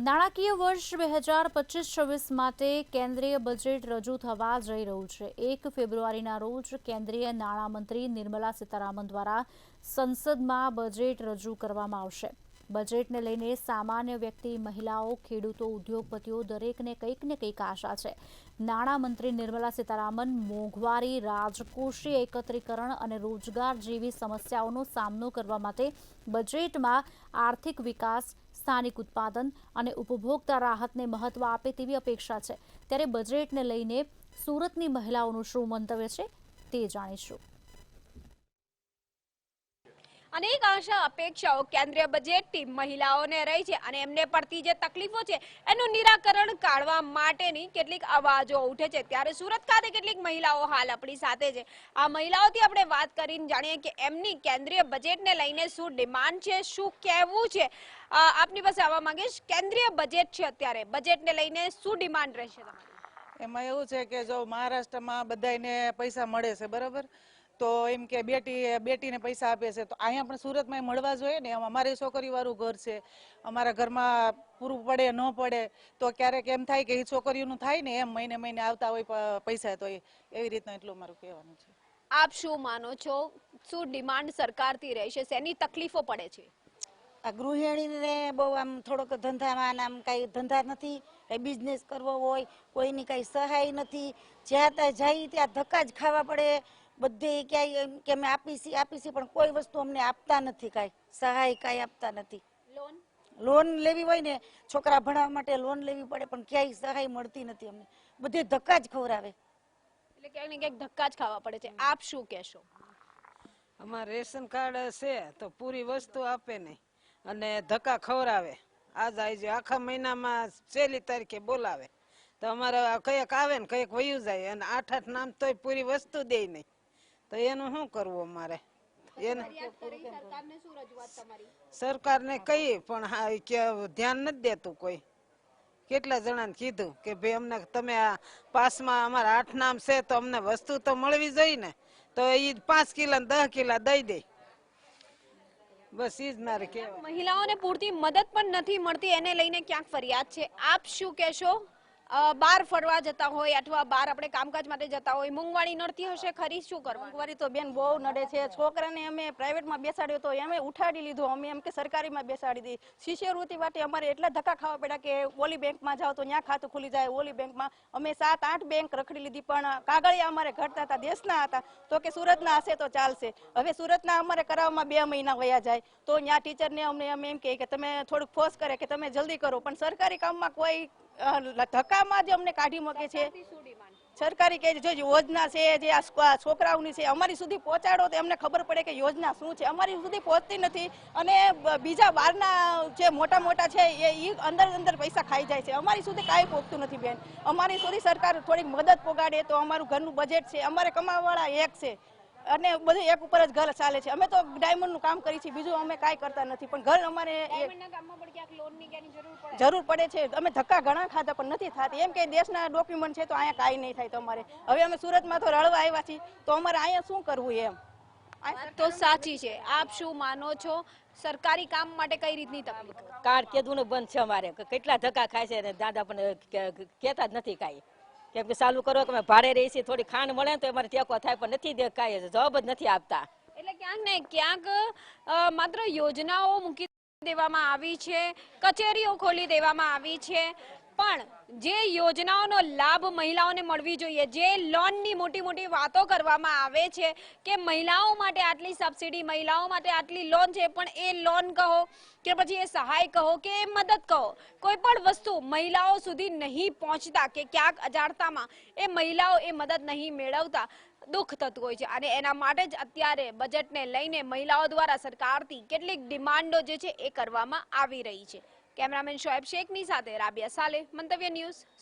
નાણાકીય વર્ષ 2025-26 માટે કેન્દ્રીય બજેટ રજૂ થવા જઈ રહ્યું છે। 1 ફેબ્રુઆરીના રોજ કેન્દ્રીય નાણામંત્રી નિર્મલા સીતારામન દ્વારા સંસદમાં બજેટ રજૂ કરવામાં આવશે। બજેટને લઈને સામાન્ય વ્યક્તિ, મહિલાઓ, ખેડૂતો, ઉદ્યોગપતિઓ દરેકને કંઈક ને કંઈક આશા છે। નાણામંત્રી નિર્મલા સીતારામન મોંઘવારી, રાજકોષીય એકત્રીકરણ અને રોજગાર જેવી સમસ્યાઓનો સામનો કરવા માટે બજેટમાં આર્થિક વિકાસ, સ્થાનિક ઉત્પાદન અને ઉપભોક્તા રાહતને મહત્વ આપે તેવી અપેક્ષા છે। ત્યારે બજેટને લઈને સુરતની મહિલાઓનું શું મંતવ્ય છે તે જાણીશું। अनेक आशा अपेक्षाओं केंद्रीय बजेटથી મહિલાઓને રહી છે અને એમને પડતી જે તકલીફો છે એનું નિરાકરણ કાઢવા માટેની કેટલીક અવાજો ઉઠે છે। ત્યારે સુરત ખાતે કેટલીક મહિલાઓ હાલ આપણી સાથે છે। આ મહિલાઓથી આપણે વાત કરીને જાણીએ કે એમની કેન્દ્રીય બજેટને લઈને શું ડિમાન્ડ છે, શું કહેવું છે। આપની પાસે આવવા માંગીશ। કેન્દ્રીય બજેટ છે, અત્યારે બજેટને લઈને શું ડિમાન્ડ રહેશે તમારી? એમાં એવું છે કે જો મહારાષ્ટ્રમાં બધાને પૈસા મળે છે, બરાબર, તો એમ કે બેટીને પૈસા આપે છે, તો અહીંયા પણ સુરતમાં મળવા જોઈએ ને। અમારી છોકરીવાળું ઘર છે, અમારા ઘરમાં પૂરું પડે ન પડે તો ક્યારેક એમ થાય કે એ છોકરીઓનું થાય ને, એમ મહિને મહિને આવતા હોય પૈસા, તો એવી રીતના એટલું મારું કહેવાનું છે। આપ શું માનો છો, શું ડિમાન્ડ સરકારથી રહેશે, શેની તકલીફો પડે છે? આ ગૃહિણીને બહુ આમ થોડોક ધંધામાં આમ કાંઈ ધંધા નથી, કાંઈ બિઝનેસ કરવો હોય, કોઈની કાંઈ સહાય નથી, જ્યાં ત્યાં જાય ત્યાં ધક્કા જ ખાવા પડે। બધે ક્યાંય કે અમે આપીશી પણ કોઈ વસ્તુ અમને આપતા નથી, કાંઈ સહાય કાંઈ આપતા નથી। લોન લેવી હોય ને, છોકરા ભણાવવા માટે લોન લેવી પડે પણ ક્યાંય સહાય મળતી નથી અમને, બધે ધક્કા જ ખવડાવે। એટલે ક્યાંક ને ક્યાંક ધક્કા જ ખાવા પડે છે। આપ શું કહેશો? અમારે રેશન કાર્ડ છે તો પૂરી વસ્તુ આપે નહીં અને ધક્કા ખવડાવે। આજ આવી આખા મહિનામાં 1 તારીખે બોલાવે તો અમારે કઈક આવે ને કઈક વયું જાય અને 8 નામ તોય પૂરી વસ્તુ દે નહીં, તો એનું શું કરવું અમારે? સરકારને કહીએ પણ હા કે ધ્યાન નથી દેતું કોઈ। કેટલા જણાને કીધું કે ભાઈ અમને તમે આ પાસમાં અમારા 8 નામ છે તો અમને વસ્તુ તો મળવી જોઈએ ને, તો એ 5 કિલા 10 કિલા દઈ દે। બસ ઈ જ મારે કહેવાય। મહિલાઓને પૂરતી મદદ પણ નથી મળતી, એને લઈને ક્યાંક ફરિયાદ છે। આપ શું કહેશો? બહાર ફરવા જતા હોય અથવા બહાર આપણે કામકાજ માટે જતા હોય, મોંઘવારી નડતી હશે ખરી, શું કરવું? મોંઘવારી તો બેન બહુ નડે છે। છોકરાને અમે પ્રાઇવેટમાં બેસાડ્યો તો અમે ઉઠાડી લીધો, અમે એમ કે સરકારીમાં બેસાડી દી। શિષ્યવૃત્તિ માટે અમારે એટલા ધક્કા ખાવા પડ્યા કે ઓલી બેંકમાં જાઓ તો ત્યાં ખાતું ખુલી જાય, ઓલી બેંકમાં અમે 7-8 બેંક રખડી લીધી પણ કાગળિયા અમારે ઘટતા હતા, દેશના હતા, તો કે સુરતના હશે તો ચાલશે। હવે સુરતના અમારે કરાવવામાં 2 મહિના વયા જાય તો ત્યાં ટીચરને અમને એમ કહે કે તમે થોડુંક ફોર્સ કરે કે તમે જલ્દી કરો, પણ સરકારી કામમાં કોઈ ધક્કામાં જ અમને કાઢી મૂકે છે। સરકારી કે જો યોજના છે જે આ છોકરાઓની છે અમારી સુધી પહોંચાડો તો એમને ખબર પડે કે યોજના શું છે, અમારી સુધી પહોંચતી નથી। અને બીજા બહારના જે મોટા મોટા છે એ અંદર પૈસા ખાઈ જાય છે, અમારી સુધી કાંઈ પહોંચતું નથી બેન। અમારી સુધી સરકાર થોડીક મદદ પોગાડે તો અમારું ઘરનું બજેટ છે, અમારે કમાવાવાળા એક છે અને બધું એક ઉપર જ ઘર ચાલે છે। અમે તો ડાયમંડનું કામ કરીએ છીએ, બીજું અમે કાંઈ કરતા નથી, પણ ઘર અમારે જરૂર પડે છે। અમે ધક્કા ઘણા ખાધા પણ નથી થતી, એમ કે દેશના ડોક્યુમેન્ટ છે તો અહીંયા કાંઈ નહીં થાય તમારે। હવે અમે સુરતમાં તો રળવા આવ્યા છીએ તો અમારે અહીંયા શું કરવું એમ? તો સાચી છે। આપ શું માનો છો, સરકારી કામ માટે કઈ રીતની તકલીફ? કાર્ડ કેદું બંધ છે અમારે, કેટલા ધક્કા ખાય છે ને દાદા પણ કહેતા જ નથી કાંઈ, કેમ કે ચાલુ કરો કે અમે ભાડે રહી છીએ, થોડી ખાંડ મળે ને તો અમારે ટેકો થાય પણ નથી દે, કાંઈ જવાબ જ નથી આપતા। એટલે ક્યાંક ને ક્યાંક માત્ર યોજનાઓ મૂકી દેવામાં આવી છે, કચેરીઓ ખોલી દેવામાં આવી છે, પણ જે યોજનાઓનો લાભ મહિલાઓને મળવી જોઈએ, જે લોનની મોટી મોટી વાતો કરવામાં આવે છે કે મહિલાઓ માટે આટલી સબસિડી, મહિલાઓ માટે આટલી લોન છે, પણ એ લોન કહો કે પછી એ સહાય કહો કે એ મદદ કહો, કોઈ પણ વસ્તુ મહિલાઓ સુધી નહીં પહોંચતા કે ક્યાંક અજાણતામાં એ મહિલાઓ એ મદદ નહીં મેળવતા દુઃખ થતું હોય છે। અને એના માટે જ અત્યારે બજેટને લઈને મહિલાઓ દ્વારા સરકારથી કેટલીક ડિમાન્ડો જે છે એ કરવામાં આવી રહી છે। કેમેરામેન શોએબ શેખની સાથે રાબિયા સાલેહ, મંતવ્ય ન્યૂઝ।